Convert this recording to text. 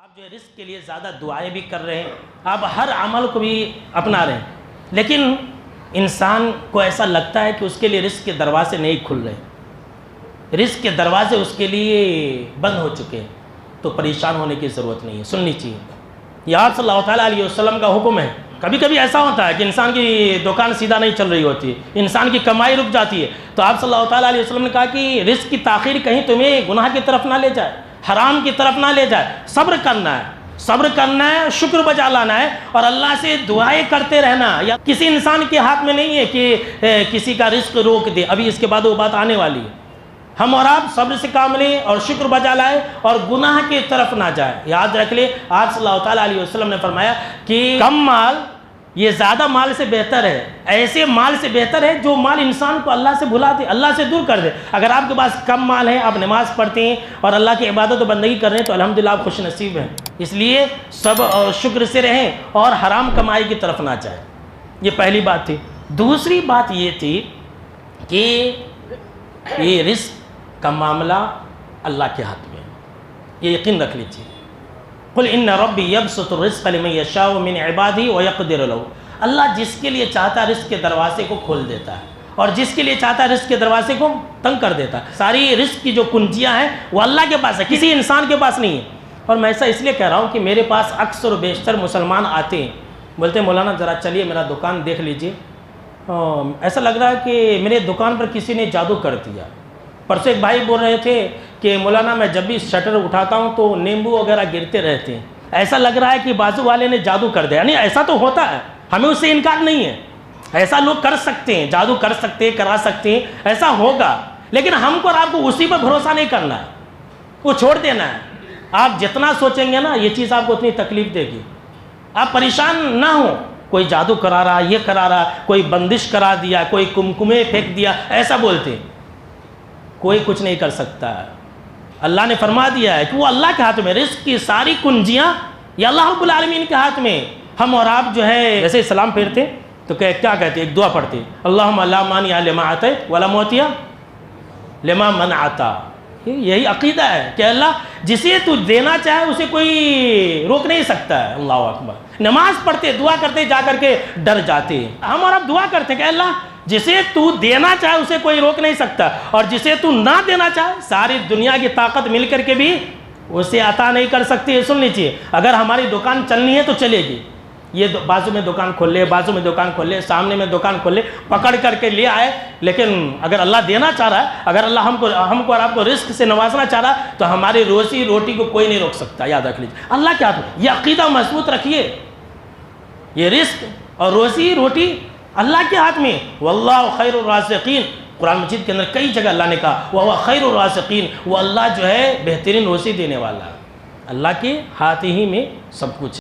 آپ جو ہے رزق کے لیے زیادہ دعائیں بھی کر رہے ہیں، آپ ہر عمل کو بھی اپنا رہے ہیں، لیکن انسان کو ایسا لگتا ہے کہ اس کے لیے رزق کے دروازے نہیں کھل رہے، رزق کے دروازے اس کے لیے بند ہو چکے ہیں، تو پریشان ہونے کی ضرورت نہیں ہے، سننی چاہیے۔ یہ آپ صلی اللہ تعالیٰ علیہ وسلم کا حکم ہے۔ کبھی کبھی ایسا ہوتا ہے کہ انسان کی دکان سیدھا نہیں چل رہی ہوتی، انسان کی کمائی رک جاتی ہے، تو آپ صلی اللہ تعالیٰ علیہ وسلم نے کہا کہ رزق کی تاخیر کہیں تمہیں گناہ کی طرف نہ لے جائے، حرام کی طرف نہ لے جائے، صبر کرنا ہے، صبر کرنا ہے، شکر بجا لانا ہے، اور اللہ سے دعائیں کرتے رہنا۔ یا کسی انسان کے ہاتھ میں نہیں ہے کہ کسی کا رزق روک دے، ابھی اس کے بعد وہ بات آنے والی ہے۔ ہم اور آپ صبر سے کام لیں اور شکر بجا لائے اور گناہ کی طرف نہ جائے۔ یاد رکھ لیں، آپ صلی اللہ تعالیٰ علیہ وسلم نے فرمایا کہ کم مال یہ زیادہ مال سے بہتر ہے، ایسے مال سے بہتر ہے جو مال انسان کو اللہ سے بھلا دے، اللہ سے دور کر دے۔ اگر آپ کے پاس کم مال ہے، آپ نماز پڑھتے ہیں اور اللہ کی عبادت و بندگی کر رہے ہیں، تو الحمدللہ آپ خوش نصیب ہیں۔ اس لیے صبر اور شکر سے رہیں اور حرام کمائی کی طرف نہ جائیں۔ یہ پہلی بات تھی۔ دوسری بات یہ تھی کہ یہ رزق کا معاملہ اللہ کے ہاتھ میں ہے، یہ یقین رکھ لیجیے۔ قل ان ربی یبسط الرزق لمن یشاء من عبادہ ویقدر لہ۔ اللہ جس کے لیے چاہتا ہے رزق کے دروازے کو کھول دیتا ہے، اور جس کے لیے چاہتا ہے رزق کے دروازے کو تنگ کر دیتا ہے۔ ساری رزق کی جو کنجیاں ہیں وہ اللہ کے پاس ہے، کسی انسان کے پاس نہیں ہے۔ اور میں ایسا اس لیے کہہ رہا ہوں کہ میرے پاس اکثر و بیشتر مسلمان آتے ہیں، بولتے ہیں مولانا ذرا چلیے میرا دکان دیکھ لیجیے، ایسا لگ رہا ہے کہ میرے دکان پر کسی نے جادو کر دیا۔ پرسوں ایک بھائی بول رہے تھے کہ مولانا میں جب بھی شٹر اٹھاتا ہوں تو نیمبو وغیرہ گرتے رہتے ہیں، ایسا لگ رہا ہے کہ بازو والے نے جادو کر دیا۔ یعنی ایسا تو ہوتا ہے، ہمیں اس سے انکار نہیں ہے، ایسا لوگ کر سکتے ہیں، جادو کر سکتے ہیں، کرا سکتے ہیں، ایسا ہوگا، لیکن ہم کو اور آپ کو اسی پر بھروسہ نہیں کرنا ہے، وہ چھوڑ دینا ہے۔ آپ جتنا سوچیں گے نا یہ چیز آپ کو اتنی تکلیف دے گی۔ آپ پریشان نہ ہوں، کوئی جادو کرا رہا، یہ کرا رہا، کوئی بندش کرا دیا، کوئی کمکمے پھینک دیا، ایسا بولتے ہیں، کوئی کچھ نہیں کر سکتا ہے۔ اللہ نے فرما دیا ہے کہ وہ اللہ کے ہاتھ میں، رزق کی ساری کنجیاں یہ اللہ رب العالمین کے ہاتھ میں۔ ہم اور آپ جو ہے جیسے سلام پھیرتے تو کیا کہتے ہیں، ایک دعا پڑھتے ہیں، اللہم لا مانع لما اعطیت ولا معطی لما منعت۔ یہی عقیدہ ہے کہ اللہ جسے تو دینا چاہے اسے کوئی روک نہیں سکتا ہے۔ اللہ اکبر۔ نماز پڑھتے دعا کرتے جا کر کے ڈر جاتے ہیں، ہم اور آپ دعا کرتے کہ اللہ جسے تو دینا چاہے اسے کوئی روک نہیں سکتا، اور جسے تو نہ دینا چاہے ساری دنیا کی طاقت مل کر کے بھی اسے عطا نہیں کر سکتی۔ سن لیجیے، اگر ہماری دکان چلنی ہے تو چلے گی، یہ بازو میں دکان کھول لے، بازو میں دکان کھول لے، سامنے میں دکان کھول لے، پکڑ کر کے لے آئے، لیکن اگر اللہ دینا چاہ رہا ہے، اگر اللہ ہم کو اور آپ کو رزق سے نوازنا چاہ رہا ہے، تو ہماری روزی روٹی کو کوئی نہیں روک سکتا۔ یاد رکھ لیجیے، اللہ کیا ہے، یہ عقیدہ مضبوط رکھیے، یہ رزق اور روزی روٹی اللہ کے ہاتھ میں۔ واللہ خیر الرازقین، قرآن مجید کے اندر کئی جگہ اللہ نے کہا وہ خیر الرازقین، وہ اللہ جو ہے بہترین روزی دینے والا ہے۔ اللہ کے ہاتھ ہی میں سب کچھ ہے۔